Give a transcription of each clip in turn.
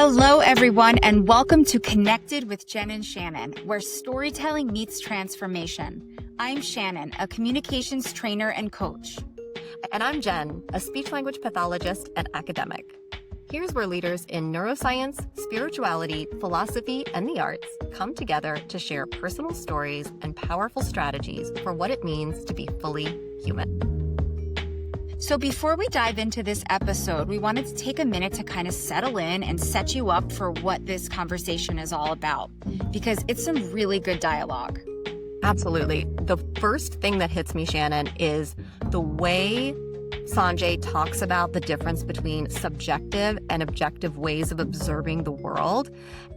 Hello, everyone, and welcome to Connected with Jen and Shannon, where storytelling meets transformation. I'm Shannon, a communications trainer and coach. And I'm Jen, a speech-language pathologist and academic. Here's where leaders in neuroscience, spirituality, philosophy, and the arts come together to share personal stories and powerful strategies for what it means to be fully human. So before we dive into this episode, we wanted to take a minute to kind of settle in and set you up for what this conversation is all about, because it's some really good dialogue. Absolutely. The first thing that hits me, Shannon, is the way Sanjay talks about the difference between subjective and objective ways of observing the world.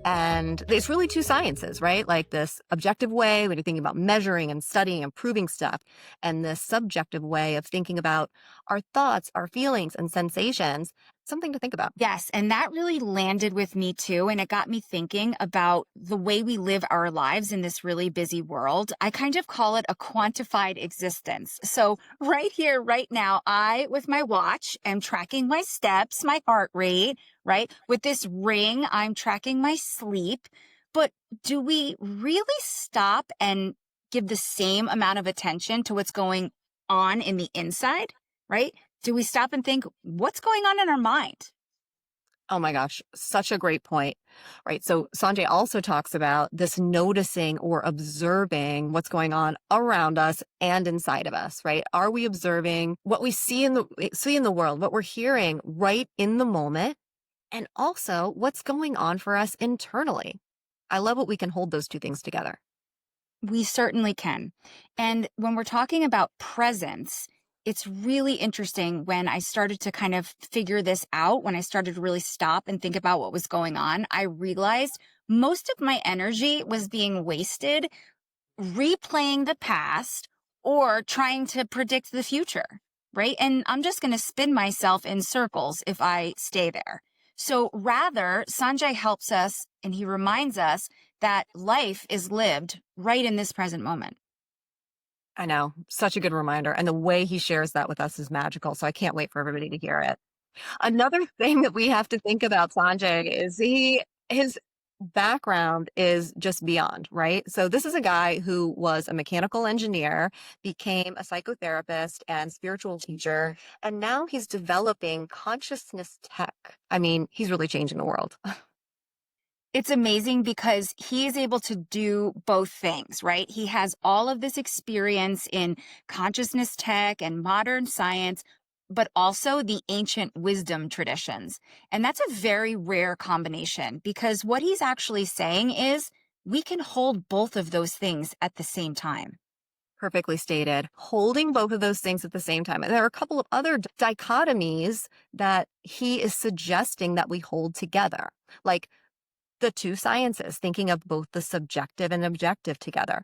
And it's really two sciences, right? Like this objective way when you're thinking about measuring and studying and proving stuff, and this subjective way of thinking about our thoughts, our feelings, and sensations. Something to think about. Yes, and that really landed with me too, and it got me thinking about the way we live our lives in this really busy world. I kind of call it a quantified existence. So right here, right now, I, with my watch, am tracking my steps, my heart rate, right? With this ring, I'm tracking my sleep. But do we really stop and give the same amount of attention to what's going on in the inside, right? Do we stop and think, what's going on in our mind? Oh my gosh, such a great point, right? So Sanjay also talks about this noticing or observing what's going on around us and inside of us, right? Are we observing what we see in the world, what we're hearing right in the moment, and also what's going on for us internally? I love what we can hold those two things together. We certainly can. And when we're talking about presence, it's really interesting when I started to kind of figure this out, when I started to really stop and think about what was going on, I realized most of my energy was being wasted replaying the past or trying to predict the future, right? And I'm just going to spin myself in circles if I stay there. So rather, Sanjay helps us and he reminds us that life is lived right in this present moment. I know, such a good reminder. And the way he shares that with us is magical. So I can't wait for everybody to hear it. Another thing that we have to think about Sanjay is his background is just beyond, right? So this is a guy who was a mechanical engineer, became a psychotherapist and spiritual teacher, and now he's developing consciousness tech. I mean, he's really changing the world. It's amazing because he is able to do both things, right? He has all of this experience in consciousness tech and modern science, but also the ancient wisdom traditions. And that's a very rare combination because what he's actually saying is we can hold both of those things at the same time. Perfectly stated. Holding both of those things at the same time. And there are a couple of other dichotomies that he is suggesting that we hold together, like the two sciences, thinking of both the subjective and objective together,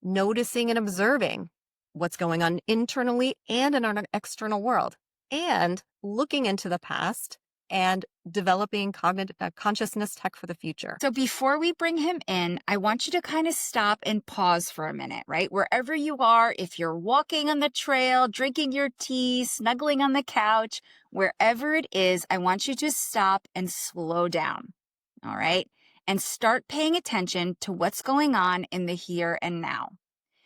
noticing and observing what's going on internally and in our external world, and looking into the past and developing consciousness tech for the future. So before we bring him in, I want you to kind of stop and pause for a minute, right? Wherever you are, if you're walking on the trail, drinking your tea, snuggling on the couch, wherever it is, I want you to stop and slow down. All right. And start paying attention to what's going on in the here and now.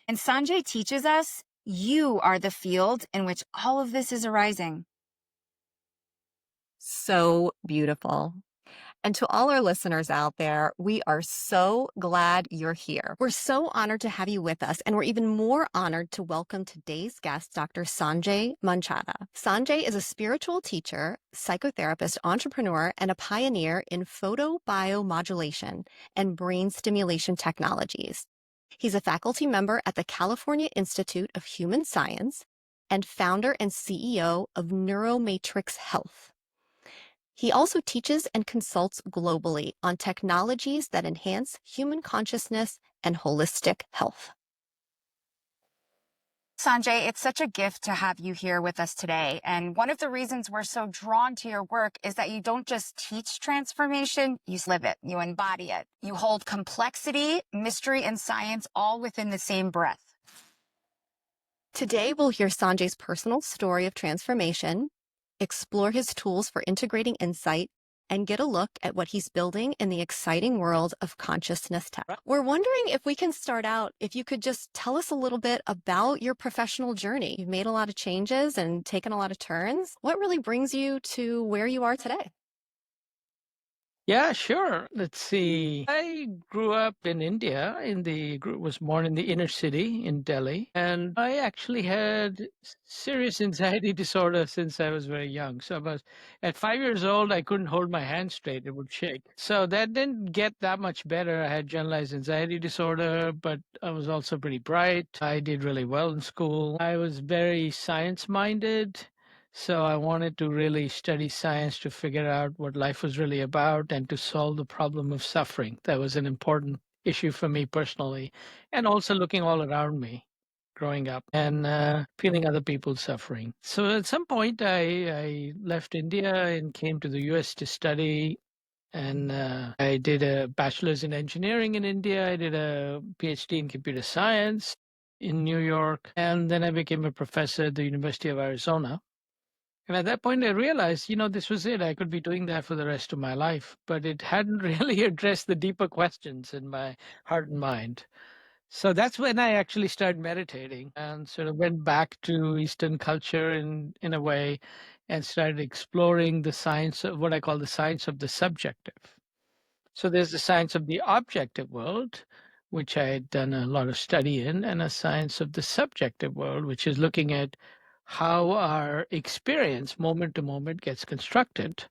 And Sanjay teaches us you are the field in which all of this is arising. So beautiful. And to all our listeners out there, we are so glad you're here. We're so honored to have you with us, and we're even more honored to welcome today's guest, Dr. Sanjay Manchanda. Sanjay is a spiritual teacher, psychotherapist, entrepreneur, and a pioneer in photobiomodulation and brain stimulation technologies. He's a faculty member at the California Institute of Human Science and founder and CEO of Neuromatrix Health. He also teaches and consults globally on technologies that enhance human consciousness and holistic health. Sanjay, it's such a gift to have you here with us today. And one of the reasons we're so drawn to your work is that you don't just teach transformation, you live it, you embody it. You hold complexity, mystery, and science all within the same breath. Today, we'll hear Sanjay's personal story of transformation, explore his tools for integrating insight, and get a look at what he's building in the exciting world of consciousness tech. We're wondering if we can start out, if you could just tell us a little bit about your professional journey. You've made a lot of changes and taken a lot of turns. What really brings you to where you are today? Yeah, sure. Let's see. I grew up in India, was born in the inner city in Delhi, and I actually had serious anxiety disorder since I was very young. So I was at 5 years old, I couldn't hold my hand straight, it would shake. So that didn't get that much better. I had generalized anxiety disorder, but I was also pretty bright. I did really well in school. I was very science minded. So I wanted to really study science to figure out what life was really about and to solve the problem of suffering. That was an important issue for me personally, and also looking all around me growing up and feeling other people's suffering. So at some point, I left India and came to the US to study. And I did a bachelor's in engineering in India. I did a PhD in computer science in New York. And then I became a professor at the University of Arizona. And at that point, I realized, this was it. I could be doing that for the rest of my life, but it hadn't really addressed the deeper questions in my heart and mind. So that's when I actually started meditating and sort of went back to Eastern culture in a way and started exploring the science of what I call the science of the subjective. So there's the science of the objective world, which I had done a lot of study in, and a science of the subjective world, which is looking at how our experience moment to moment gets constructed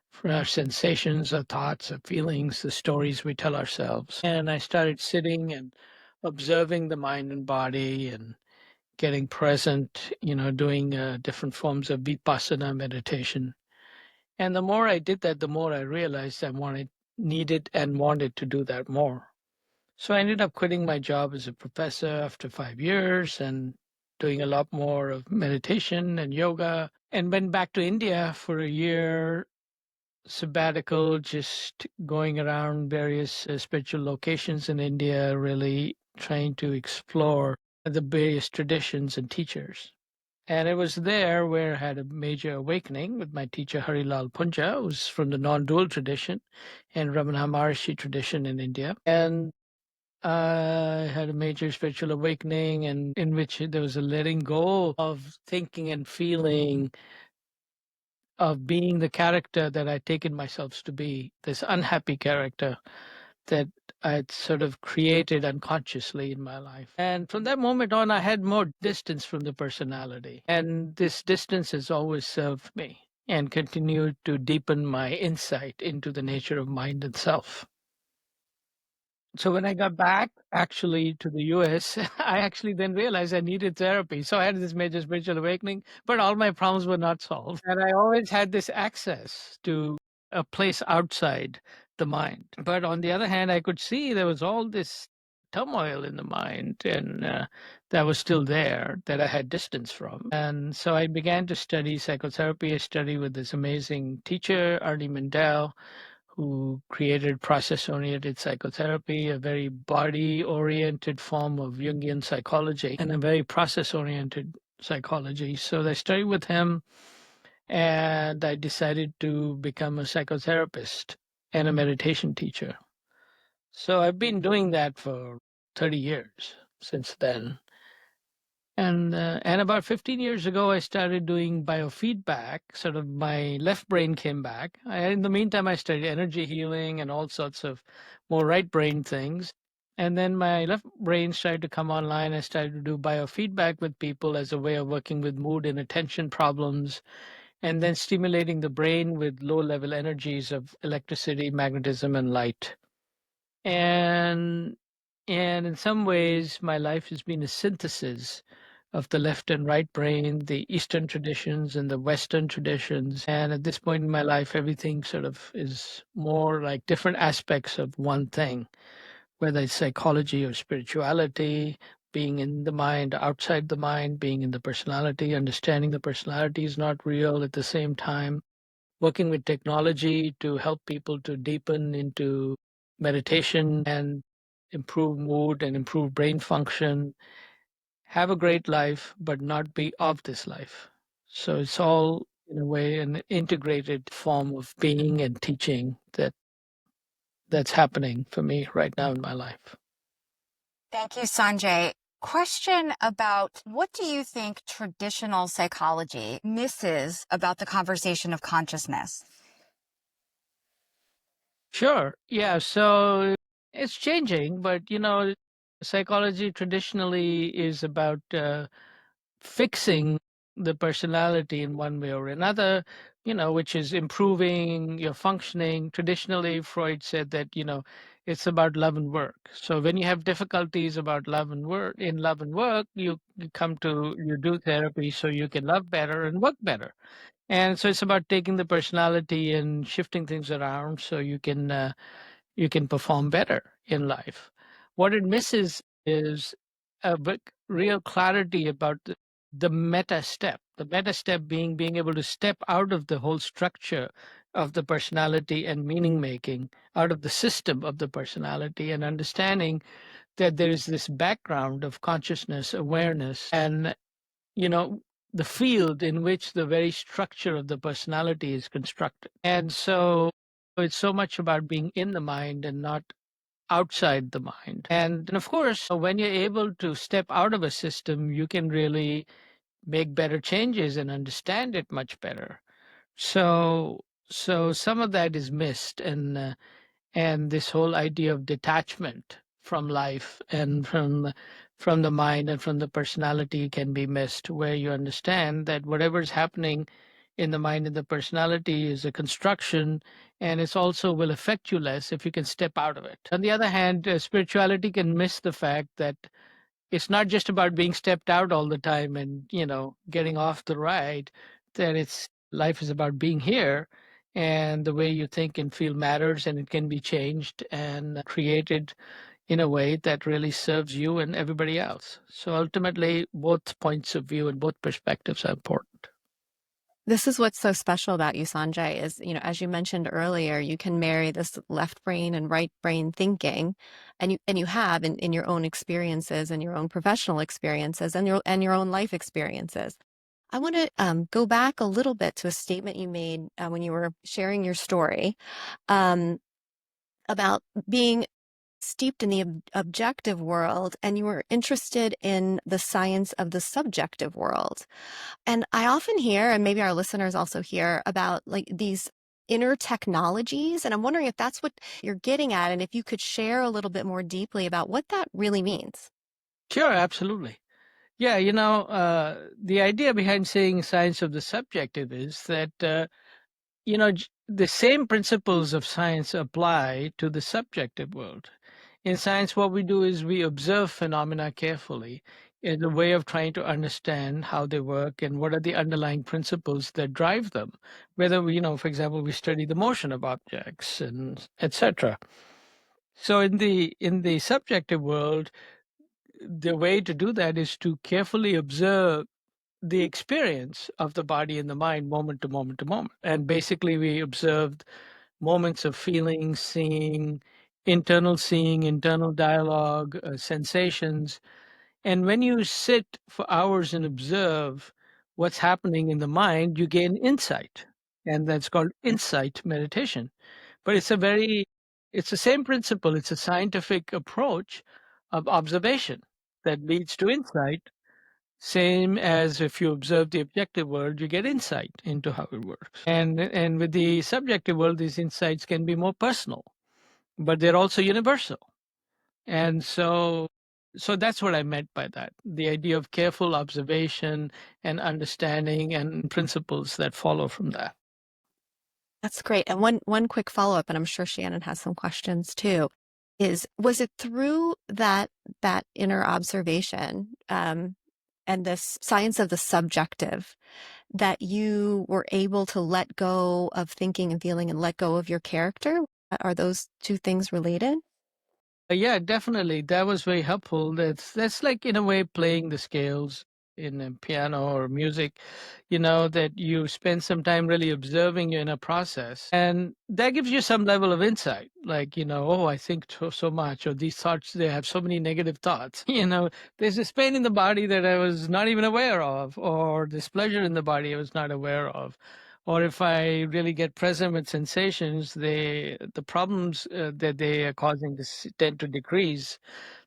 for our sensations, our thoughts, our feelings, the stories we tell ourselves. And I started sitting and observing the mind and body and getting present, doing different forms of vipassana meditation. And the more I did that, the more I realized needed and wanted to do that more. So I ended up quitting my job as a professor after 5 years and doing a lot more of meditation and yoga, and went back to India for a year sabbatical, just going around various spiritual locations in India, really trying to explore the various traditions and teachers. And it was there where I had a major awakening with my teacher Harilal Punja, who's from the non-dual tradition and Ramana Maharshi tradition in India. And I had a major spiritual awakening, and in which there was a letting go of thinking and feeling, of being the character that I'd taken myself to be, this unhappy character that I'd sort of created unconsciously in my life. And from that moment on, I had more distance from the personality. And this distance has always served me and continued to deepen my insight into the nature of mind and self. So when I got back actually to the US, I actually then realized I needed therapy. So I had this major spiritual awakening, but all my problems were not solved. And I always had this access to a place outside the mind. But on the other hand, I could see there was all this turmoil in the mind, and that was still there that I had distance from. And so I began to study psychotherapy. I studied with this amazing teacher, Arnie Mindell, who created process-oriented psychotherapy, a very body-oriented form of Jungian psychology, and a very process-oriented psychology. So I studied with him, and I decided to become a psychotherapist and a meditation teacher. So I've been doing that for 30 years since then. And about 15 years ago, I started doing biofeedback. Sort of my left brain came back. In the meantime, I studied energy healing and all sorts of more right brain things. And then my left brain started to come online. I started to do biofeedback with people as a way of working with mood and attention problems, and then stimulating the brain with low level energies of electricity, magnetism, and light. And in some ways, my life has been a synthesis of the left and right brain, the Eastern traditions and the Western traditions. And at this point in my life, everything sort of is more like different aspects of one thing, whether it's psychology or spirituality, being in the mind, outside the mind, being in the personality, understanding the personality is not real at the same time, working with technology to help people to deepen into meditation and improve mood and improve brain function, have a great life, but not be of this life. So it's all, in a way, an integrated form of being and teaching that's happening for me right now in my life. Thank you, Sanjay. Question about what do you think traditional psychology misses about the conversation of consciousness? Sure. Yeah. So it's changing, but psychology traditionally is about fixing the personality in one way or another, which is improving your functioning. Traditionally, Freud said that, it's about love and work. So when you have difficulties about love and work, you do therapy so you can love better and work better. And so it's about taking the personality and shifting things around so you can perform better in life. What it misses is real clarity about the meta step. The meta step being able to step out of the whole structure of the personality and meaning making, out of the system of the personality, and understanding that there is this background of consciousness, awareness, and you know the field in which the very structure of the personality is constructed. And so it's so much about being in the mind and not outside the mind. And of course, when you're able to step out of a system, you can really make better changes and understand it much better. So some of that is missed, and this whole idea of detachment from life and from the mind and from the personality can be missed, where you understand that whatever is happening in the mind and the personality is a construction, and it's also will affect you less if you can step out of it. On the other hand, spirituality can miss the fact that it's not just about being stepped out all the time and getting off the ride, that it's life is about being here, and the way you think and feel matters, and it can be changed and created in a way that really serves you and everybody else. So ultimately, both points of view and both perspectives are important. This is what's so special about you, Sanjay, is, as you mentioned earlier, you can marry this left brain and right brain thinking, and you have in your own experiences and your own professional experiences and your own life experiences. I want to go back a little bit to a statement you made when you were sharing your story um, about being steeped in the objective world, and you were interested in the science of the subjective world. And I often hear, and maybe our listeners also hear, about like these inner technologies. And I'm wondering if that's what you're getting at, and if you could share a little bit more deeply about what that really means. Sure, absolutely. Yeah, the idea behind saying science of the subjective is that the same principles of science apply to the subjective world. In science, what we do is we observe phenomena carefully in a way of trying to understand how they work and what are the underlying principles that drive them. Whether for example, we study the motion of objects and etc. So in the subjective world, the way to do that is to carefully observe the experience of the body and the mind moment to moment to moment. And basically, we observed moments of feeling, seeing, internal dialogue, sensations. And when you sit for hours and observe what's happening in the mind, you gain insight. And that's called insight meditation. But it's the same principle. It's a scientific approach of observation that leads to insight, same as if you observe the objective world, you get insight into how it works. And with the subjective world, these insights can be more personal, but they're also universal. And so that's what I meant by that. The idea of careful observation and understanding and principles that follow from that. That's great. And one quick follow-up, and I'm sure Shannon has some questions too, was it through that inner observation and this science of the subjective that you were able to let go of thinking and feeling and let go of your character? Are those two things related? Yeah, definitely. That was very helpful. That's like in a way playing the scales in a piano or music, that you spend some time really observing your inner process. And that gives you some level of insight. Like, oh, I think so much, or these thoughts, they have so many negative thoughts. There's this pain in the body that I was not even aware of, or this pleasure in the body I was not aware of. Or if I really get present with sensations, the problems that they are causing tend to decrease,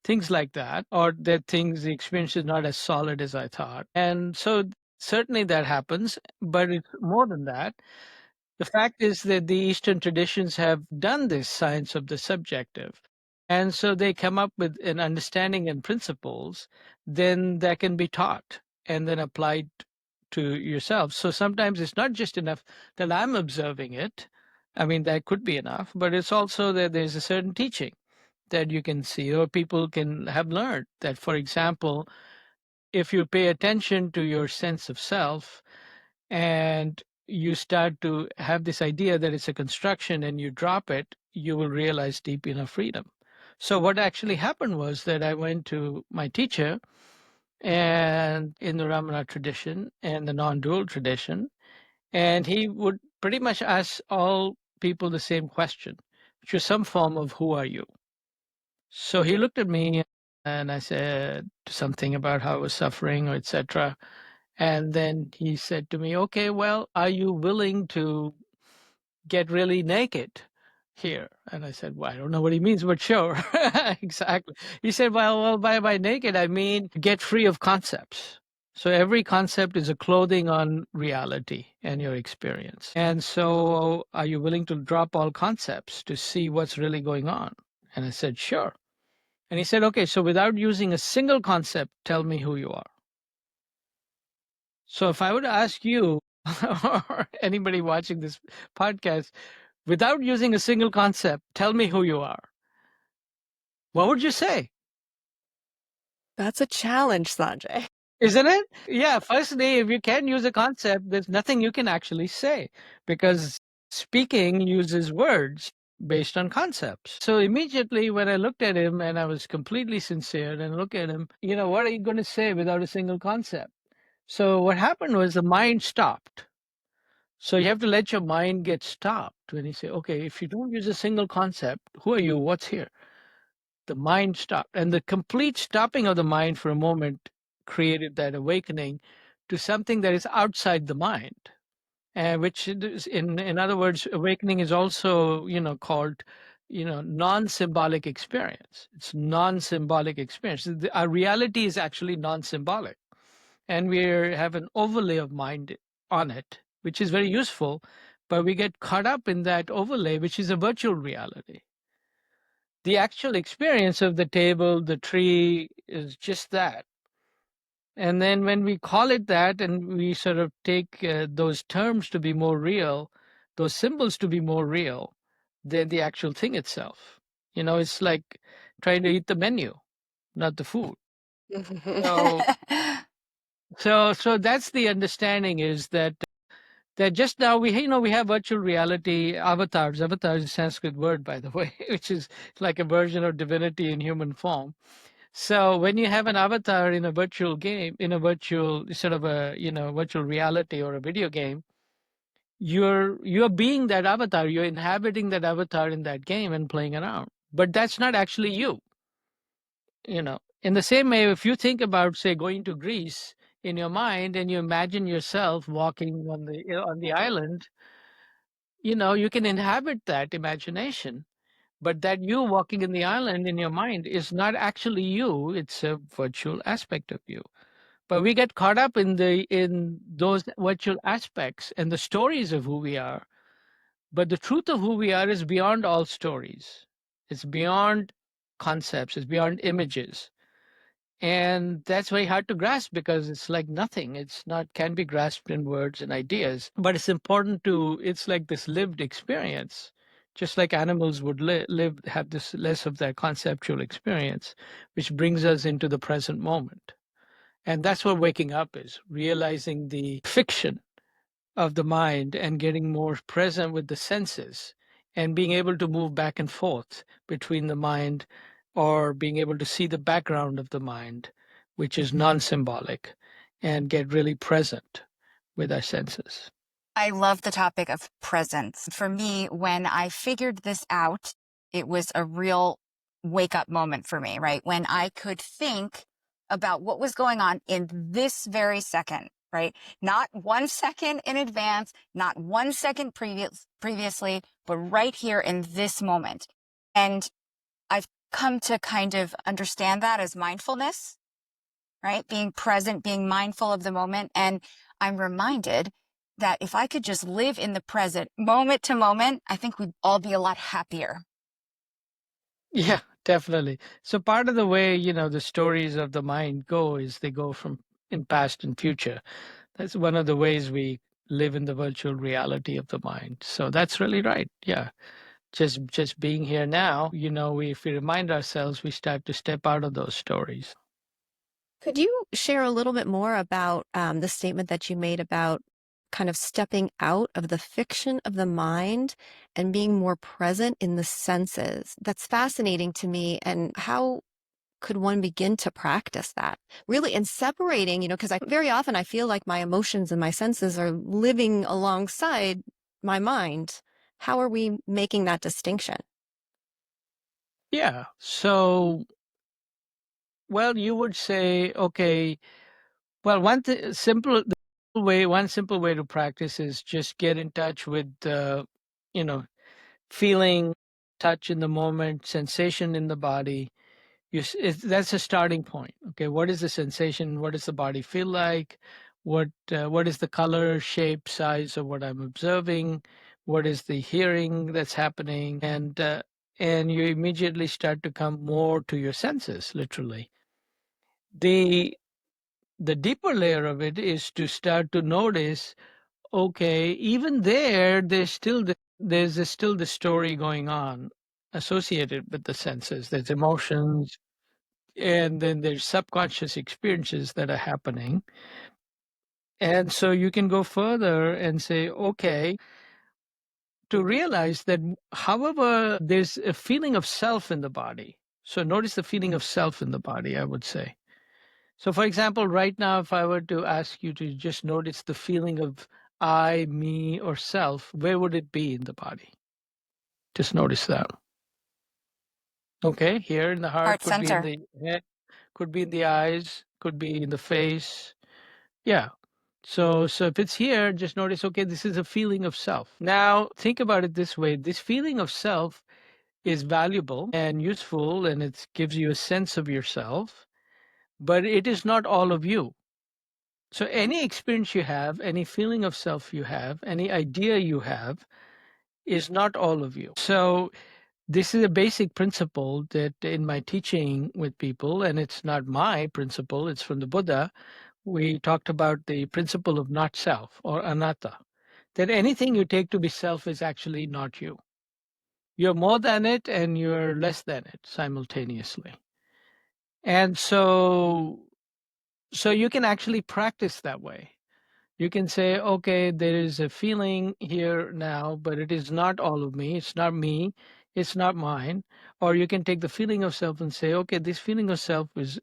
things like that, or that the experience is not as solid as I thought. And so certainly that happens, but it's more than that. The fact is that the Eastern traditions have done this science of the subjective. And so they come up with an understanding and principles, then that can be taught and then applied to yourself. So sometimes it's not just enough that I'm observing it. I mean, that could be enough, but it's also that there's a certain teaching that you can see, or people can have learned that, for example, if you pay attention to your sense of self and you start to have this idea that it's a construction and you drop it, you will realize deep inner freedom. So what actually happened was that I went to my teacher and in the Ramana tradition and the non-dual tradition, and he would pretty much ask all people the same question, which was some form of who are you? So he looked at me and I said something about how I was suffering or etc. And then he said to me, okay, well, are you willing to get really naked here? And I said, well, I don't know what he means, but sure. Exactly. He said, well, by naked, I mean get free of concepts. So every concept is a clothing on reality and your experience. And so are you willing to drop all concepts to see what's really going on? And I said, sure. And he said, okay, so without using a single concept, tell me who you are. So if I were to ask you or anybody watching this podcast, without using a single concept, tell me who you are, what would you say? That's a challenge, Sanjay. Isn't it? Yeah, firstly, if you can't use a concept, there's nothing you can actually say because speaking uses words based on concepts. So immediately when I looked at him and I was completely sincere and look at him, what are you going to say without a single concept? So what happened was the mind stopped. So you have to let your mind get stopped when you say, okay, if you don't use a single concept, who are you? What's here? The mind stopped. And the complete stopping of the mind for a moment created that awakening to something that is outside the mind. And which is, in other words, awakening is also, called, non-symbolic experience. It's non-symbolic experience. Our reality is actually non-symbolic. And we have an overlay of mind on it, which is very useful, but we get caught up in that overlay, which is a virtual reality. The actual experience of the table, the tree, is just that. And then when we call it that and we sort of take those terms to be more real, those symbols to be more real than the actual thing itself. It's like trying to eat the menu, not the food. So so that's the understanding, is that just now we have virtual reality avatars. Avatar is a Sanskrit word, by the way, which is like a version of divinity in human form. So when you have an avatar in a virtual game, in a virtual sort of a virtual reality or a video game, you're being that avatar. You're inhabiting that avatar in that game and playing around. But that's not actually you. In the same way, if you think about, say, going to Greece in your mind and you imagine yourself walking on the island, you can inhabit that imagination. But that you walking in the island in your mind is not actually you. It's a virtual aspect of you. But we get caught up in those virtual aspects and the stories of who we are. But the truth of who we are is beyond all stories. It's beyond concepts. It's beyond images. And that's very hard to grasp because it's like nothing. It's not, can be grasped in words and ideas, but it's important it's like this lived experience, just like animals would have this less of that conceptual experience, which brings us into the present moment. And that's what waking up is, realizing the fiction of the mind and getting more present with the senses and being able to move back and forth between the mind, or being able to see the background of the mind, which is non-symbolic, and get really present with our senses. I love the topic of presence. For me, when I figured this out, it was a real wake up moment for me, right? When I could think about what was going on in this very second. right? Not 1 second in advance, not 1 second previously, but right here in this moment. And I've come to kind of understand that as mindfulness, right? Being present, being mindful of the moment. And I'm reminded that if I could just live in the present moment to moment, I think we'd all be a lot happier. Yeah, definitely. So part of the way, the stories of the mind go is they go from in past and future. That's one of the ways we live in the virtual reality of the mind. So that's really right. Yeah. Just being here now, if we remind ourselves, we start to step out of those stories. Could you share a little bit more about the statement that you made about kind of stepping out of the fiction of the mind and being more present in the senses? That's fascinating to me. And how could one begin to practice that? Really, and separating, because I very often I feel like my emotions and my senses are living alongside my mind. How are we making that distinction? Yeah. So, well, you would say, okay, well, one simple way to practice is just get in touch with, you know, feeling, touch in the moment, sensation in the body. That's a starting point. Okay, what is the sensation? What does the body feel like? What is the color, shape, size of what I'm observing? What is the hearing that's happening? And you immediately start to come more to your senses, literally. The the deeper layer of it is to start to notice, okay, even still the story going on associated with the senses. There's emotions, and then there's subconscious experiences that are happening. And so you can go further and say, okay, to realize that however there's a feeling of self in the body. So notice the feeling of self in the body, I would say. So, for example, right now, if I were to ask you to just notice the feeling of I, me, or self, where would it be in the body? Just notice that. Okay, here in the heart, Heart could be in center. the head, could be in the eyes, could be in the face. Yeah. So if it's here, just notice, okay, this is a feeling of self. Now, think about it this way. This feeling of self is valuable and useful, and it gives you a sense of yourself, but it is not all of you. So any experience you have, any feeling of self you have, any idea you have is not all of you. So this is a basic principle that in my teaching with people, and it's not my principle, it's from the Buddha. We talked about the principle of not self or anatta, that anything you take to be self is actually not you. You're more than it and you're less than it simultaneously. And so you can actually practice that way. You can say, okay, there is a feeling here now, but it is not all of me. It's not me. It's not mine. Or you can take the feeling of self and say, okay, this feeling of self is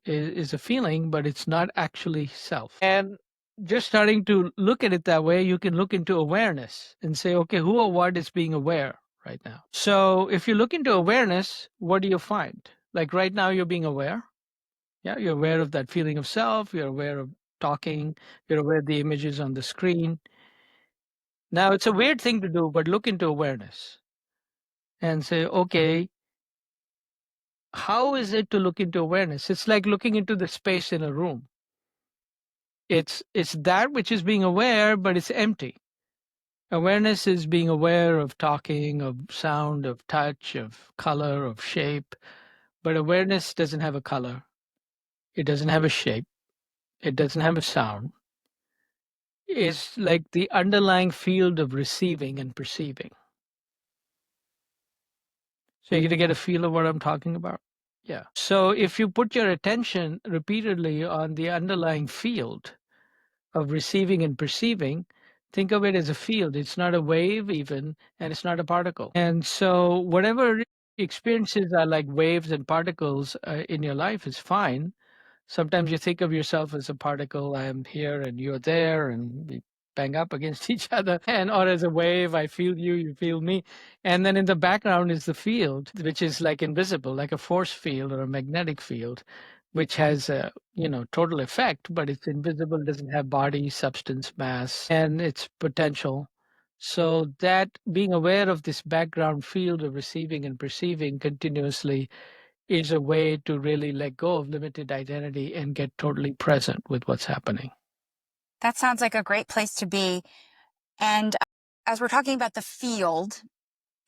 a feeling, but it's not actually self. And just starting to look at it that way, you can look into awareness and say, okay, who or what is being aware right now? So if you look into awareness, what do you find? Like right now, you're being aware. Yeah, you're aware of that feeling of self. You're aware of talking. You're aware of the images on the screen. Now, it's a weird thing to do, but look into awareness and say, okay, how is it to look into awareness? It's like looking into the space in a room. It's that which is being aware, but it's empty. Awareness is being aware of talking, of sound, of touch, of color, of shape. But awareness doesn't have a color. It doesn't have a shape. It doesn't have a sound. It's like the underlying field of receiving and perceiving. So you're going to get a feel of what I'm talking about? Yeah. So if you put your attention repeatedly on the underlying field of receiving and perceiving, think of it as a field. It's not a wave, even, and it's not a particle. And so whatever experiences are like waves and particles in your life is fine. Sometimes you think of yourself as a particle. I am here and you're there, and we bang up against each other. And or as a wave, I feel you, you feel me. And then in the background is the field, which is like invisible, like a force field or a magnetic field, which has a total effect, but it's invisible, doesn't have body, substance, mass, and its potential. So that being aware of this background field of receiving and perceiving continuously is a way to really let go of limited identity and get totally present with what's happening. That sounds like a great place to be. And as we're talking about the field,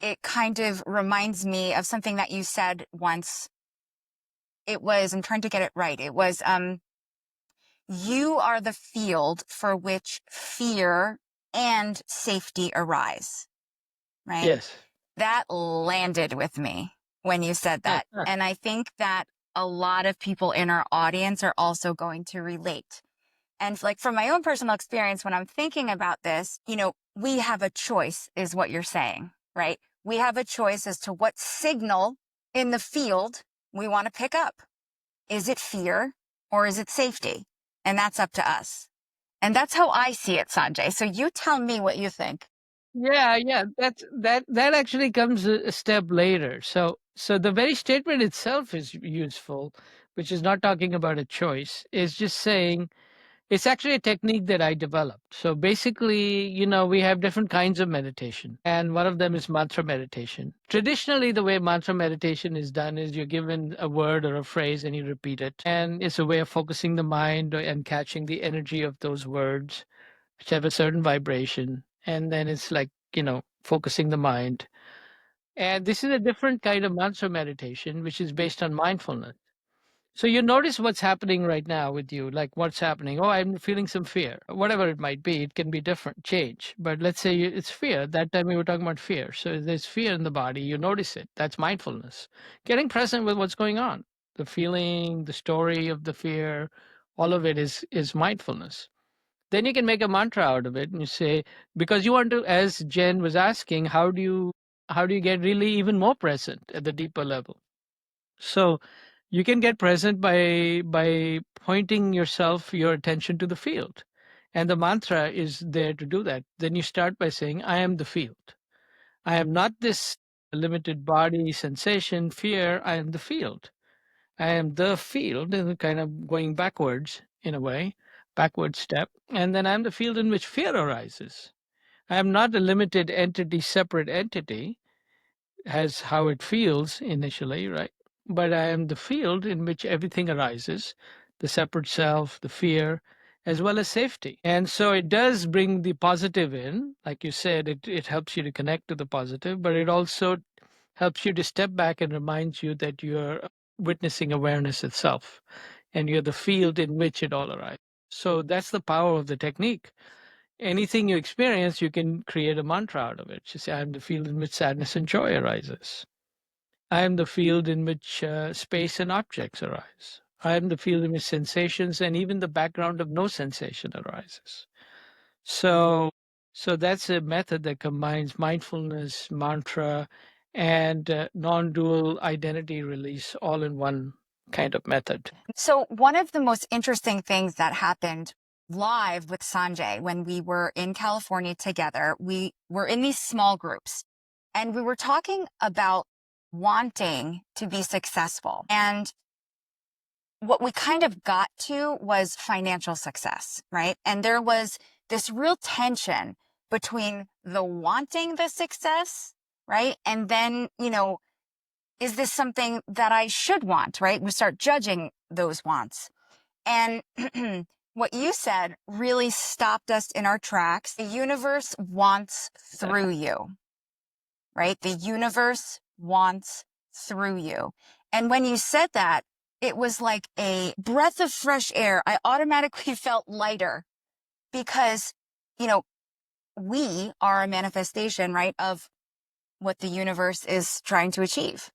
it kind of reminds me of something that you said once. It was, I'm trying to get it right. It was, you are the field for which fear and safety arise, right? Yes. That landed with me when you said that. And I think that a lot of people in our audience are also going to relate. And like from my own personal experience, when I'm thinking about this, we have a choice is what you're saying, right? We have a choice as to what signal in the field we want to pick up. Is it fear or is it safety? And that's up to us. And that's how I see it, Sanjay. So you tell me what you think. Yeah. That actually comes a step later. So the very statement itself is useful, which is not talking about a choice. It's just saying it's actually a technique that I developed. So basically, we have different kinds of meditation, and one of them is mantra meditation. Traditionally, the way mantra meditation is done is you're given a word or a phrase and you repeat it. And it's a way of focusing the mind and catching the energy of those words, which have a certain vibration. And then it's like, focusing the mind. And this is a different kind of mantra meditation, which is based on mindfulness. So you notice what's happening right now with you, like what's happening. Oh, I'm feeling some fear. Whatever it might be, it can be different, change. But let's say it's fear. That time we were talking about fear. So there's fear in the body. You notice it. That's mindfulness. Getting present with what's going on. The feeling, the story of the fear, all of it is mindfulness. Then you can make a mantra out of it and you say, because you want to, as Jen was asking, how do you get really even more present at the deeper level? So you can get present by pointing your attention to the field. And the mantra is there to do that. Then you start by saying, I am the field. I am not this limited body sensation, fear. I am the field. I am the field, and kind of going backwards in a way, backward step. And then I'm the field in which fear arises. I am not a limited entity, separate entity as how it feels initially, right? But I am the field in which everything arises, the separate self, the fear, as well as safety. And so it does bring the positive in. Like you said, it helps you to connect to the positive, but it also helps you to step back and reminds you that you're witnessing awareness itself and you're the field in which it all arises. So that's the power of the technique. Anything you experience, you can create a mantra out of it. You say, I'm the field in which sadness and joy arises. I am the field in which space and objects arise. I am the field in which sensations and even the background of no sensation arises. So, so that's a method that combines mindfulness, mantra, and non-dual identity release all in one kind of method. So one of the most interesting things that happened live with Sanjay when we were in California together, we were in these small groups and we were talking about wanting to be successful. And what we kind of got to was financial success, right? And there was this real tension between the wanting the success, right? And then, is this something that I should want, right? We start judging those wants. And what you said really stopped us in our tracks. The universe wants through you, right? The universe wants through you. And when you said that, it was like a breath of fresh air. I automatically felt lighter because, we are a manifestation, right, of what the universe is trying to achieve.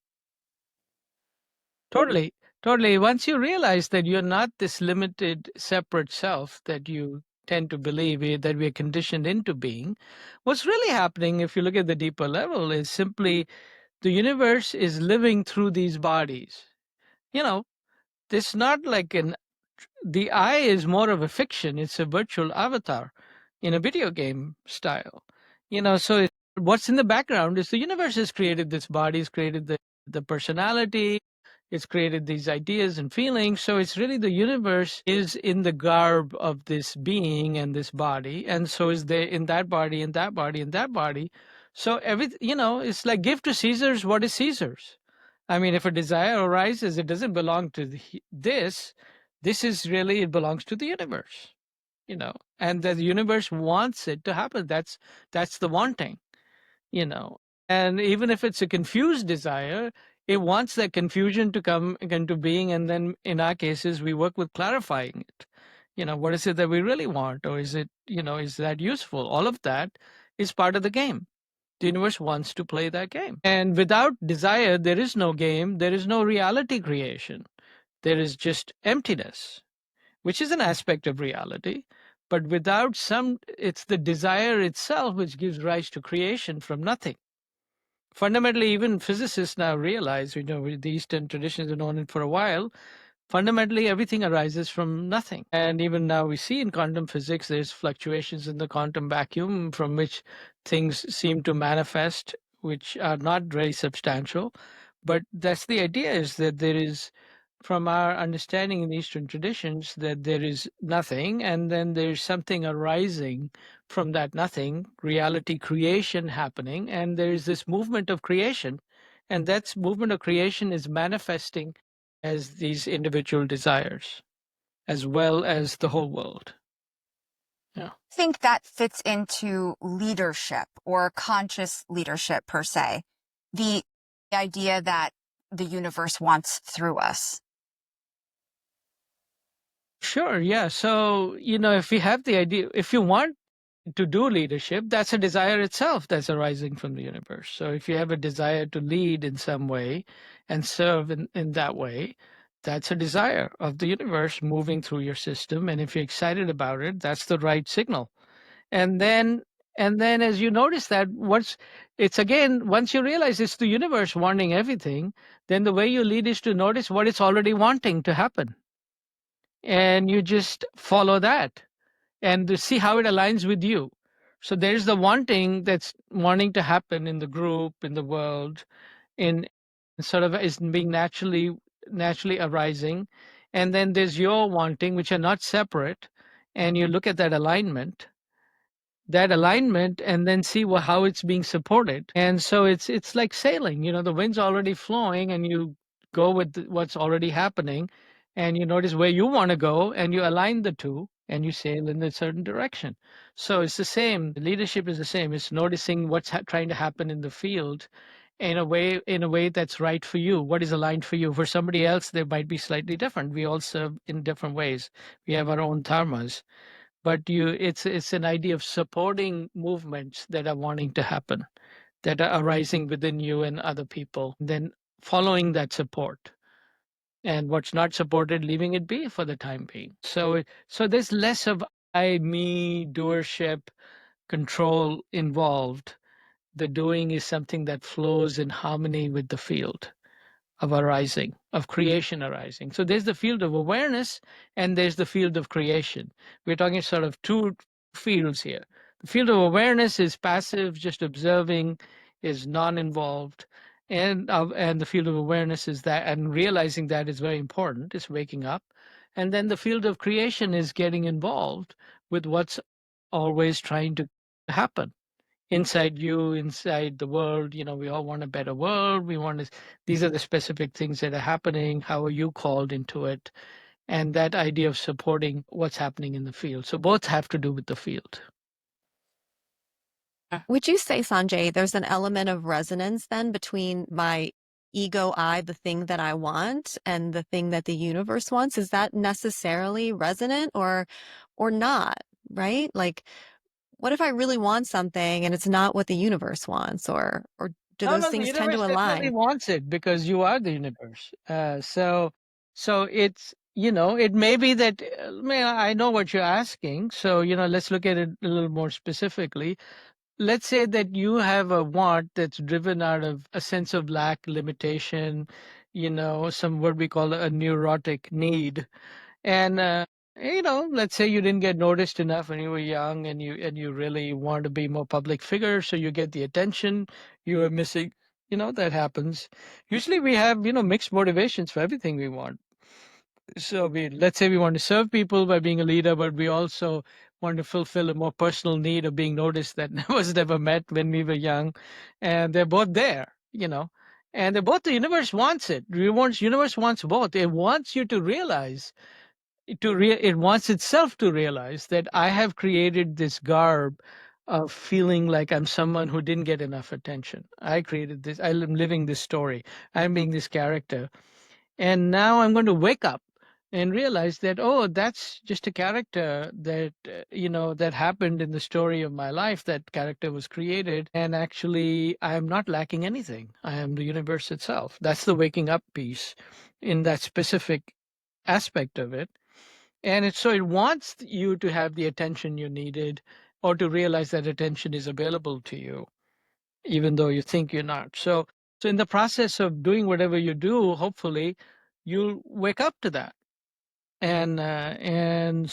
Totally, totally. Once you realize that you're not this limited, separate self that you tend to believe that we're conditioned into being, what's really happening, if you look at the deeper level, is simply the universe is living through these bodies. You know, it's not like the I is more of a fiction, it's a virtual avatar in a video game style. What's in the background is the universe has created this body, has created the personality, It's created these ideas and feelings. So it's really the universe is in the garb of this being and this body. And so is there in that body and that body and that body. So everything, it's like give to Caesar's what is Caesar's. I mean, if a desire arises, it doesn't belong to this. This is really, it belongs to the universe, and the universe wants it to happen. That's the wanting, you know. And even if it's a confused desire, it wants that confusion to come into being. And then in our cases, we work with clarifying it. What is it that we really want? Or is it, is that useful? All of that is part of the game. The universe wants to play that game. And without desire, there is no game. There is no reality creation. There is just emptiness, which is an aspect of reality. But without it's the desire itself which gives rise to creation from nothing. Fundamentally, even physicists now realize, the Eastern traditions have known it for a while, fundamentally everything arises from nothing. And even now we see in quantum physics, there's fluctuations in the quantum vacuum from which things seem to manifest, which are not very substantial. But that's the idea, is that there is, from our understanding in Eastern traditions, that there is nothing, and then there's something arising from that nothing, reality creation happening, and there's this movement of creation, and that movement of creation is manifesting as these individual desires, as well as the whole world. Yeah. I think that fits into leadership or conscious leadership per se. The idea that the universe wants through us. Sure, yeah. So, if you have the idea, if you want to do leadership, that's a desire itself that's arising from the universe. So if you have a desire to lead in some way and serve in that way, that's a desire of the universe moving through your system. And if you're excited about it, that's the right signal. And then as you notice that, it's again, once you realize it's the universe wanting everything, then the way you lead is to notice what it's already wanting to happen. And you just follow that and to see how it aligns with you. So there's the wanting that's wanting to happen in the group, in the world, in sort of is being naturally arising. And then there's your wanting, which are not separate. And you look at that alignment and then see how it's being supported. And so it's like sailing, the wind's already flowing and you go with what's already happening, and you notice where you want to go and you align the two and you sail in a certain direction. So it's the same. Leadership is the same. It's noticing what's trying to happen in the field in a way that's right for you. What is aligned for you? For somebody else, they might be slightly different. We all serve in different ways. We have our own dharmas, but it's an idea of supporting movements that are wanting to happen, that are arising within you and other people, then following that support, and what's not supported, leaving it be for the time being. So there's less of I, me, doership, control involved. The doing is something that flows in harmony with the field of arising, of creation arising. So there's the field of awareness and there's the field of creation. We're talking sort of two fields here. The field of awareness is passive, just observing, is non-involved. And the field of awareness is that, and realizing that is very important, is waking up. And then the field of creation is getting involved with what's always trying to happen inside you, inside the world. We all want a better world. These are the specific things that are happening. How are you called into it? And that idea of supporting what's happening in the field. So both have to do with the field. Would you say, Sanjay, there's an element of resonance then between my ego I, the thing that I want, and the thing that the universe wants? Is that necessarily resonant or not, right? Like, what if I really want something and it's not what the universe wants, or do those No, the things tend universe to definitely align? wants it because you are the universe. So it's, it may be that, I know what you're asking. So, let's look at it a little more specifically. Let's say that you have a want that's driven out of a sense of lack, limitation, some what we call a neurotic need. And let's say you didn't get noticed enough when you were young, and you really want to be more public figure, so you get the attention you were missing that happens. Usually we have, mixed motivations for everything we want. So let's say we want to serve people by being a leader, but we also want to fulfill a more personal need of being noticed that was never met when we were young. And they're both there. And they're both, the universe wants it. Universe wants both. It wants you to realize it wants itself to realize that I have created this garb of feeling like I'm someone who didn't get enough attention. I created this. I'm living this story. I'm being this character. And now I'm going to wake up and realize that, oh, that's just a character that, that happened in the story of my life. That character was created. And actually, I am not lacking anything. I am the universe itself. That's the waking up piece in that specific aspect of it. And it wants you to have the attention you needed, or to realize that attention is available to you, even though you think you're not. So in the process of doing whatever you do, hopefully you'll wake up to that. And the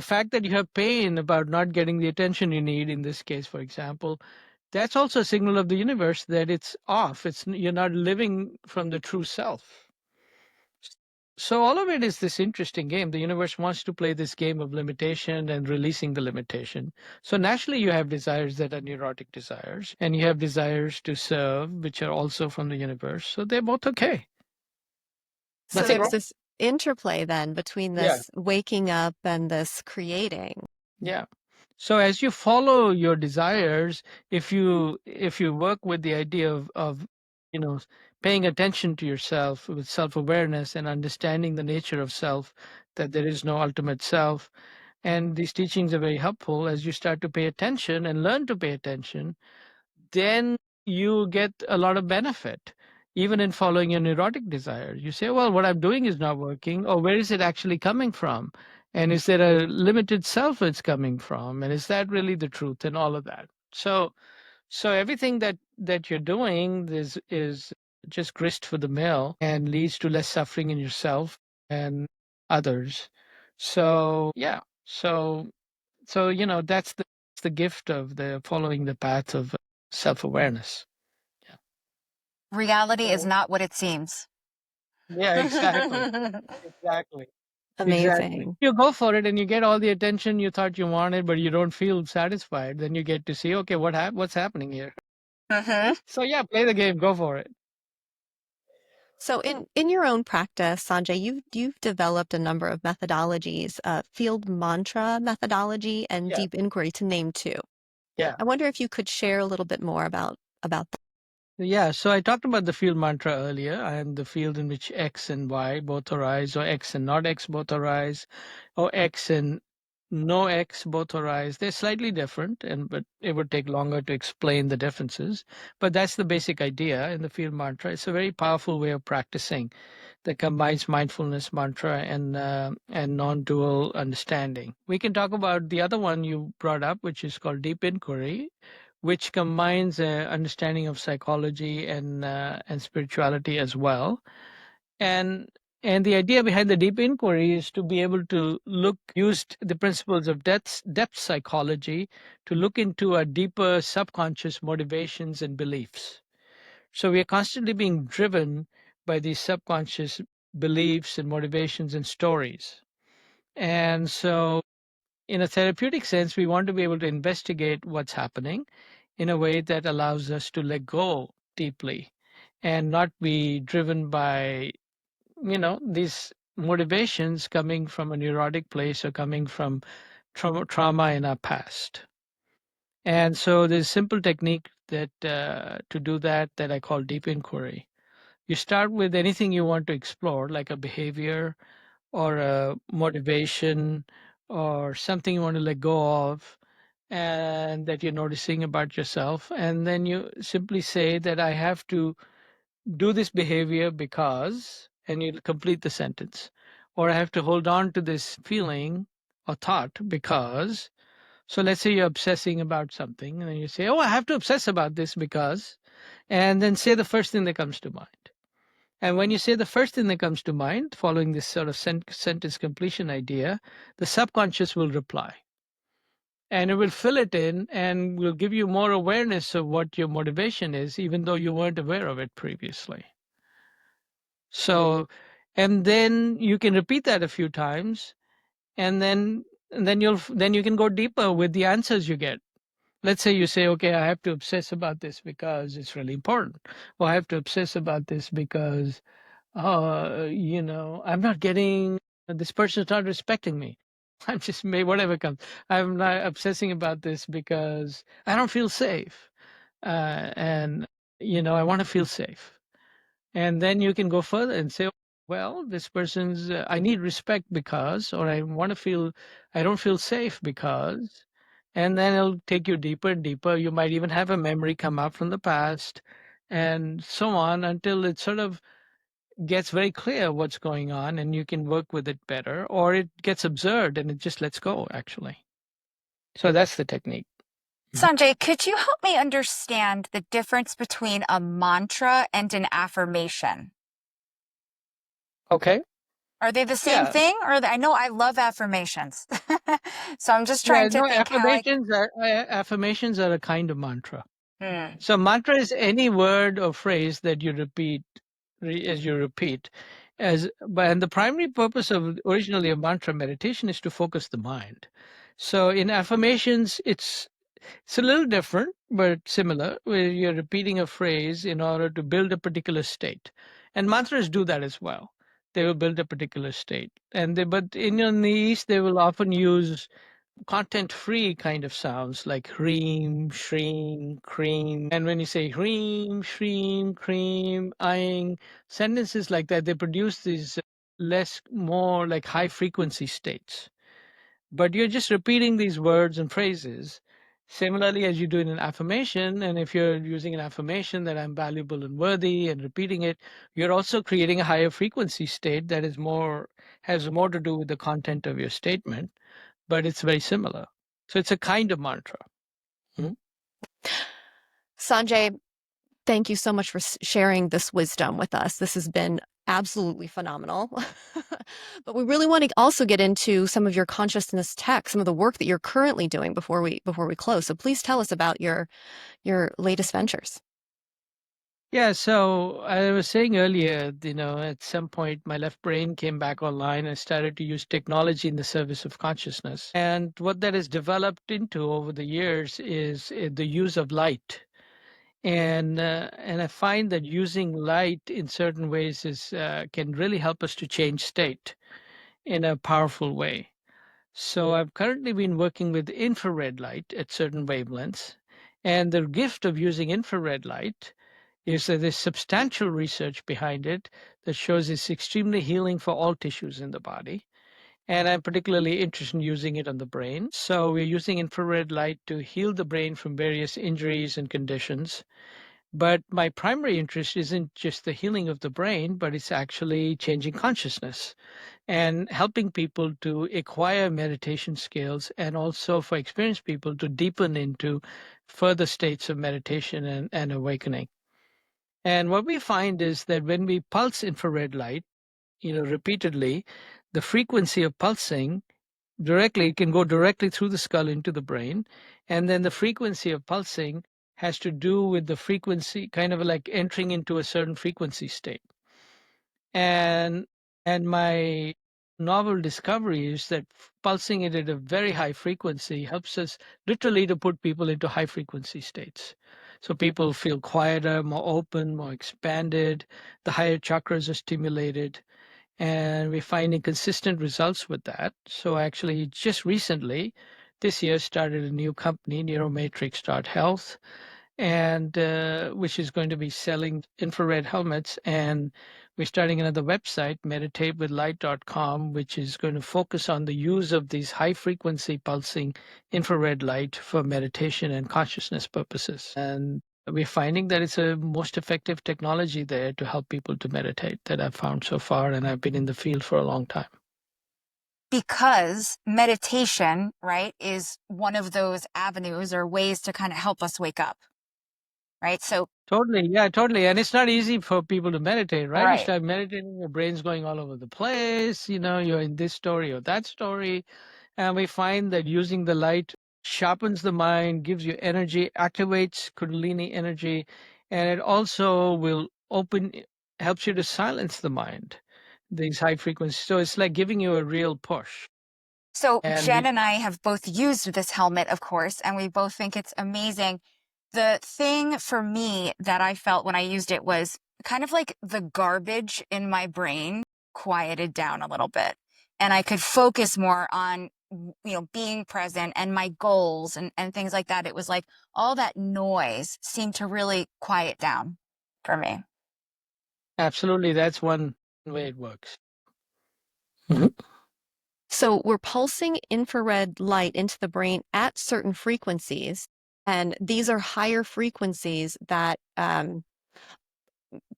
fact that you have pain about not getting the attention you need, in this case, for example, that's also a signal of the universe that it's off. You're not living from the true self. So all of it is this interesting game. The universe wants to play this game of limitation and releasing the limitation. So naturally you have desires that are neurotic desires, and you have desires to serve, which are also from the universe. So they're both okay. So Nothing there's wrong. this interplay then between Yeah. this waking up and this creating. Yeah. So as you follow your desires, if you work with the idea of you know paying attention to yourself with self-awareness and understanding the nature of self, that there is no ultimate self, and these teachings are very helpful as you start to pay attention and learn to pay attention, then you get a lot of benefit, even in following your neurotic desires. You say, well, what I'm doing is not working, or where is it actually coming from? And is there a limited self it's coming from? And is that really the truth, and all of that? So everything that you're doing is just grist for the mill and leads to less suffering in yourself and others. So yeah. So that's the gift of the following the path of self-awareness. Yeah. Reality is So not what it seems. yeah, exactly. Exactly. Exactly. Amazing. You go for it and you get all the attention you thought you wanted, but you don't feel satisfied. Then you get to see, okay, what's happening here? Mm-hmm. So yeah, play the game, go for it. So in your own practice, Sanjay, you've developed a number of methodologies, field mantra methodology and Yeah. deep inquiry, to name two. Yeah. I wonder if you could share a little bit more about that. Yeah, so I talked about the field mantra earlier. I am the field in which X and Y both arise, or X and not X both arise, or X and no X both arise. They're slightly different, but it would take longer to explain the differences. But that's the basic idea in the field mantra. It's a very powerful way of practicing that combines mindfulness mantra and non-dual understanding. We can talk about the other one you brought up, which is called deep inquiry, which combines understanding of psychology and spirituality as well. And and the idea behind the deep inquiry is to be able to use the principles of depth psychology to look into our deeper subconscious motivations and beliefs. So we are constantly being driven by these subconscious beliefs and motivations and stories. And so in a therapeutic sense, we want to be able to investigate what's happening in a way that allows us to let go deeply and not be driven by, these motivations coming from a neurotic place or coming from trauma in our past. And so there's a simple technique that to do that I call deep inquiry. You start with anything you want to explore, like a behavior or a motivation or something you want to let go of and that you're noticing about yourself. And then you simply say that I have to do this behavior because, and you complete the sentence. Or I have to hold on to this feeling or thought because. So let's say you're obsessing about something, and then you say, oh, I have to obsess about this because, and then say the first thing that comes to mind. And when you say the first thing that comes to mind, following this sort of sentence completion idea, the subconscious will reply. and it will fill it in and will give you more awareness of what your motivation is, even though you weren't aware of it previously. So, and then you can repeat that a few times, and then you can go deeper with the answers you get. Let's say you say, okay, I have to obsess about this because it's really important, or I have to obsess about this because I'm not getting, this person's not respecting me. I'm just made whatever comes. I'm not obsessing about this because I don't feel safe. And, I want to feel safe. And then you can go further and say, well, this person's, I need respect because, or I don't feel safe because, and then it'll take you deeper and deeper. You might even have a memory come up from the past and so on until it sort of gets very clear what's going on and you can work with it better, or it gets absurd and it just lets go, actually. So that's the technique. Sanjay, could you help me understand the difference between a mantra and an affirmation? Okay. Are they the same Yeah. thing? I know I love affirmations. So I'm just Yeah. trying to No, think how I. affirmations are a kind of mantra. Hmm. So mantra is any word or phrase that you repeat as you repeat. And the primary purpose of originally a mantra meditation is to focus the mind. So in affirmations, it's a little different, but similar, where you're repeating a phrase in order to build a particular state. And mantras do that as well. They will build a particular state. But in the East, they will often use content-free kind of sounds like hreem, shreem, cream. And when you say hreem, shreem, cream, eyeing, sentences like that, they produce these more like high frequency states. But you're just repeating these words and phrases similarly as you do in an affirmation. And if you're using an affirmation that I'm valuable and worthy and repeating it, you're also creating a higher frequency state that has more to do with the content of your statement, but it's very similar. So it's a kind of mantra. Sanjay, thank you so much for sharing this wisdom with us. This has been absolutely phenomenal. But we really want to also get into some of your consciousness tech, some of the work that you're currently doing before we close. So please tell us about your latest ventures. Yeah, so I was saying earlier, at some point my left brain came back online and started to use technology in the service of consciousness. And what that has developed into over the years is the use of light. And I find that using light in certain ways can really help us to change state in a powerful way. So I've currently been working with infrared light at certain wavelengths. And the gift of using infrared light is that there's substantial research behind it that shows it's extremely healing for all tissues in the body. And I'm particularly interested in using it on the brain. So we're using infrared light to heal the brain from various injuries and conditions. But my primary interest isn't just the healing of the brain, but it's actually changing consciousness and helping people to acquire meditation skills, and also for experienced people to deepen into further states of meditation and awakening. And what we find is that when we pulse infrared light, repeatedly, the frequency of pulsing can go directly through the skull into the brain. And then the frequency of pulsing has to do with the frequency, kind of like entering into a certain frequency state. And my novel discovery is that pulsing it at a very high frequency helps us literally to put people into high frequency states. So people feel quieter, more open, more expanded. The higher chakras are stimulated. And we're finding consistent results with that. So actually, just recently, this year, started a new company, Neuromatrix.health, and which is going to be selling infrared helmets. And we're starting another website, meditatewithlight.com, which is going to focus on the use of these high frequency pulsing infrared light for meditation and consciousness purposes. And we're finding that it's a most effective technology there to help people to meditate that I've found so far, and I've been in the field for a long time. Because meditation, right, is one of those avenues or ways to kind of help us wake up, right? So Totally, yeah, totally. And it's not easy for people to meditate, right? You right. start meditating, your brain's going all over the place, you're in this story or that story. And we find that using the light sharpens the mind, gives you energy, activates Kundalini energy, and it also will helps you to silence the mind, these high frequencies. So it's like giving you a real push. So And Jen and I have both used this helmet, of course, and we both think it's amazing. The thing for me that I felt when I used it was kind of like the garbage in my brain quieted down a little bit. And I could focus more on, being present and my goals and things like that. It was like all that noise seemed to really quiet down for me. absolutely, that's one way it works. Mhm. So we're pulsing infrared light into the brain at certain frequencies, and these are higher frequencies that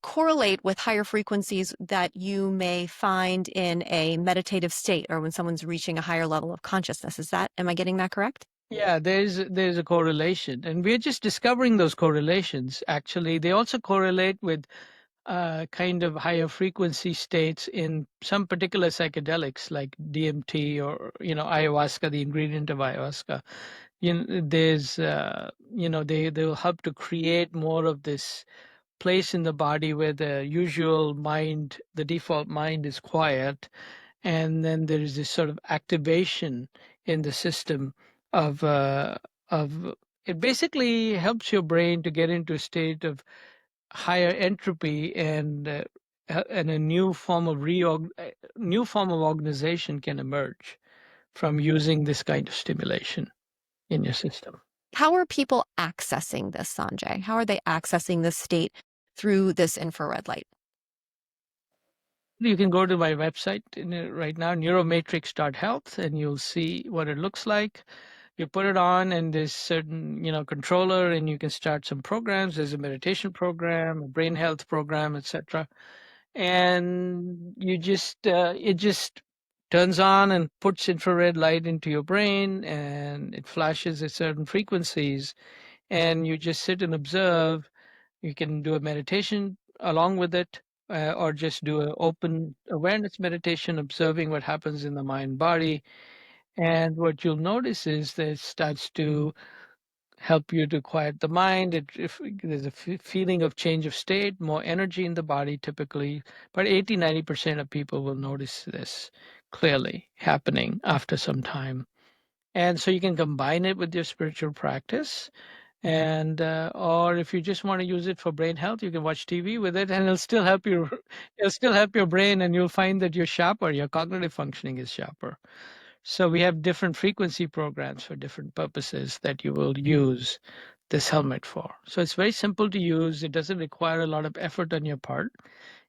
correlate with higher frequencies that you may find in a meditative state or when someone's reaching a higher level of consciousness. Am I getting that correct? Yeah, there's a correlation, and we're just discovering those correlations. Actually, they also correlate with kind of higher frequency states in some particular psychedelics like DMT or ayahuasca, the ingredient of ayahuasca. There's they will help to create more of this place in the body where the usual mind, the default mind, is quiet, and then there is this sort of activation in the system of it basically helps your brain to get into a state of higher entropy, and a new form of organization can emerge from using this kind of stimulation in your system. How are people accessing this, Sanjay? How are they accessing this state through this infrared light? You can go to my website right now, neuromatrix.health, and you'll see what it looks like. You put it on, and there's certain controller, and you can start some programs. There's a meditation program, a brain health program, etc. And it just turns on and puts infrared light into your brain, and it flashes at certain frequencies, and you just sit and observe. You can do a meditation along with it, or just do an open awareness meditation, observing what happens in the mind body. And what you'll notice is that it starts to help you to quiet the mind. If there's a feeling of change of state, more energy in the body typically, but 80-90% of people will notice this clearly happening after some time. And so you can combine it with your spiritual practice, and or if you just want to use it for brain health, you can watch TV with it, and it'll still help you. It'll still help your brain, and you'll find that you're sharper. Your cognitive functioning is sharper. So we have different frequency programs for different purposes that you will use this helmet for. So it's very simple to use. It doesn't require a lot of effort on your part.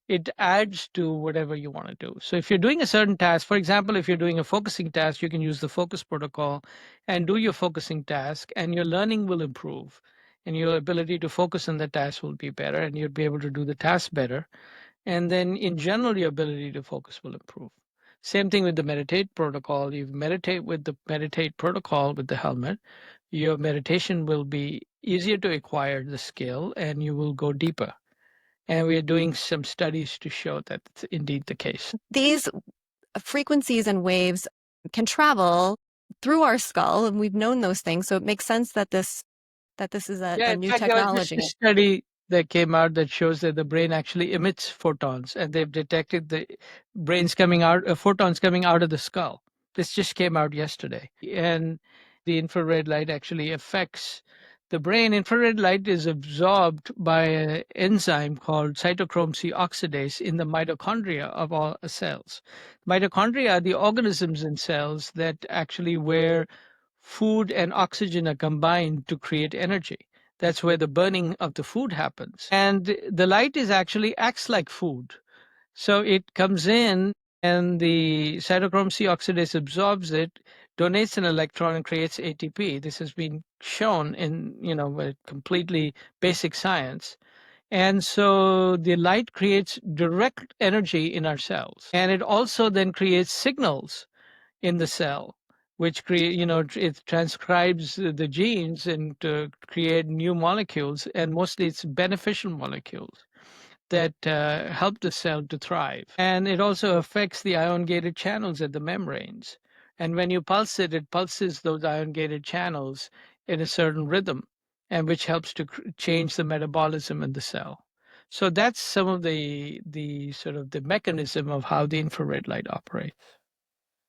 It adds to whatever you want to do. So if you're doing a certain task, for example, if you're doing a focusing task, you can use the focus protocol and do your focusing task, and your learning will improve, and your ability to focus on the task will be better, and you'll be able to do the task better. And then in general, your ability to focus will improve. Same thing with the meditate protocol. You meditate with the meditate protocol with the helmet, your meditation will be easier to acquire the skill, and you will go deeper. And we are doing some studies to show that it's indeed the case. These frequencies and waves can travel through our skull, and we've known those things. So it makes sense that this is Yeah, a in new fact, there was just technology. a study that came out that shows that the brain actually emits photons, and they've detected the photons coming out of the skull. This just came out yesterday. And the infrared light actually affects the brain. Infrared light is absorbed by an enzyme called cytochrome C oxidase in the mitochondria of all cells. Mitochondria are the organisms in cells that actually where food and oxygen are combined to create energy. That's where the burning of the food happens. And the light is actually acts like food. So it comes in, and the cytochrome C oxidase absorbs it, donates an electron, and creates ATP. This has been shown in, with completely basic science. And so the light creates direct energy in our cells. And it also then creates signals in the cell, which it transcribes the genes and to create new molecules, and mostly it's beneficial molecules that help the cell to thrive. And it also affects the ion gated channels at the membranes. And when you pulse it, it pulses those ion-gated channels in a certain rhythm, and which helps to change the metabolism in the cell. So that's some of the sort of the mechanism of how the infrared light operates.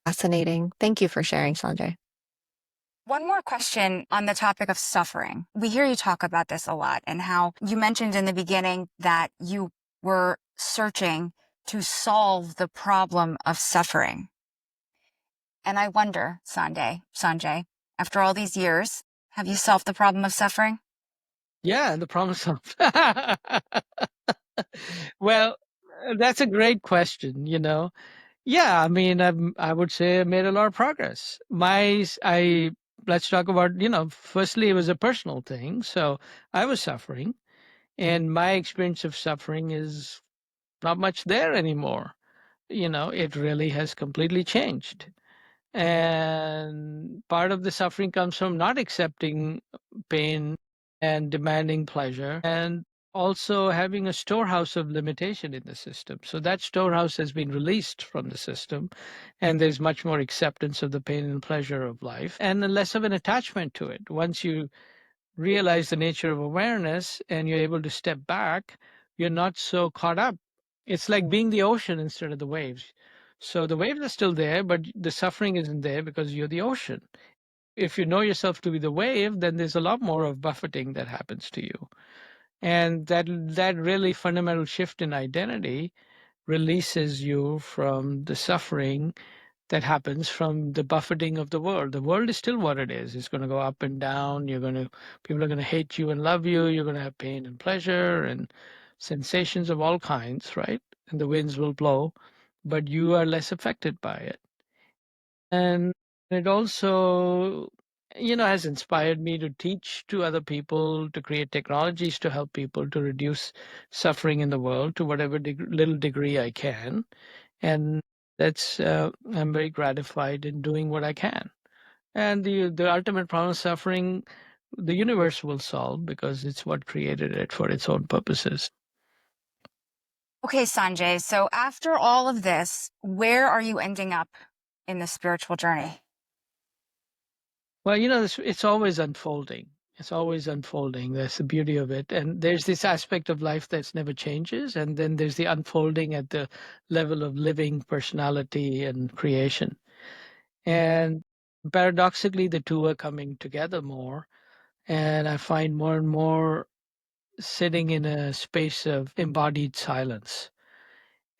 Fascinating. Thank you for sharing, Sanjay. One more question on the topic of suffering. We hear you talk about this a lot, and how you mentioned in the beginning that you were searching to solve the problem of suffering. And I wonder, Sanjay, after all these years, have you solved the problem of suffering? Yeah, the problem solved. Well, that's a great question, Yeah, I mean, I would say I made a lot of progress. Let's talk about, firstly, it was a personal thing. So I was suffering, and my experience of suffering is not much there anymore. It really has completely changed. And part of the suffering comes from not accepting pain and demanding pleasure, and also having a storehouse of limitation in the system. So that storehouse has been released from the system, and there's much more acceptance of the pain and pleasure of life, and less of an attachment to it. Once you realize the nature of awareness and you're able to step back, you're not so caught up. It's like being the ocean instead of the waves. So the waves are still there, but the suffering isn't there because you're the ocean. If you know yourself to be the wave, then there's a lot more of buffeting that happens to you. And that really fundamental shift in identity releases you from the suffering that happens from the buffeting of the world. The world is still what it is. It's going to go up and down. People are going to hate you and love you. You're going to have pain and pleasure and sensations of all kinds, right? And the winds will blow, but you are less affected by it. And it also, has inspired me to teach to other people, to create technologies to help people to reduce suffering in the world to whatever little degree I can. And I'm very gratified in doing what I can. And the ultimate problem of suffering, the universe will solve because it's what created it for its own purposes. Okay, Sanjay, so after all of this, where are you ending up in the spiritual journey? Well, it's always unfolding. It's always unfolding. That's the beauty of it. And there's this aspect of life that's never changes. And then there's the unfolding at the level of living personality and creation. And paradoxically, the two are coming together more. And I find more and more sitting in a space of embodied silence.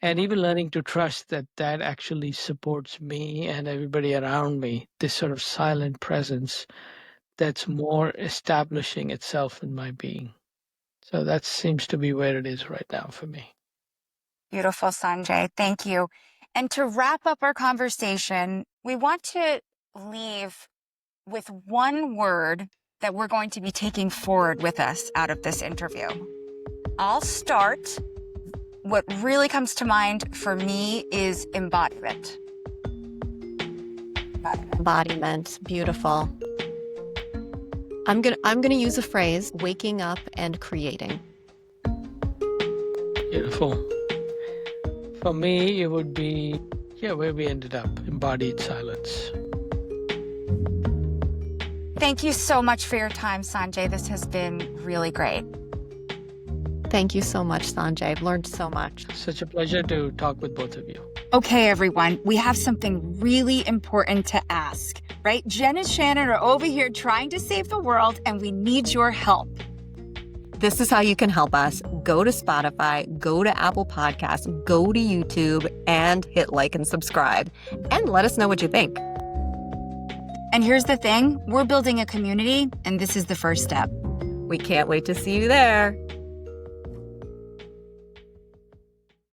And even learning to trust that that actually supports me and everybody around me, this sort of silent presence that's more establishing itself in my being. So that seems to be where it is right now for me. Beautiful, Sanjay. Thank you. And to wrap up our conversation, we want to leave with one word that we're going to be taking forward with us out of this interview. I'll start. What really comes to mind for me is embodiment. Embodiment. Beautiful. I'm gonna use a phrase: waking up and creating. Beautiful. For me, it would be, where we ended up, embodied silence. Thank you so much for your time, Sanjay. This has been really great. Thank you so much, Sanjay. I've learned so much. Such a pleasure to talk with both of you. Okay, everyone, we have something really important to ask, right? Jen and Shannon are over here trying to save the world, and we need your help. This is how you can help us. Go to Spotify, go to Apple Podcasts, go to YouTube, and hit like and subscribe. And let us know what you think. And here's the thing, we're building a community, and this is the first step. We can't wait to see you there.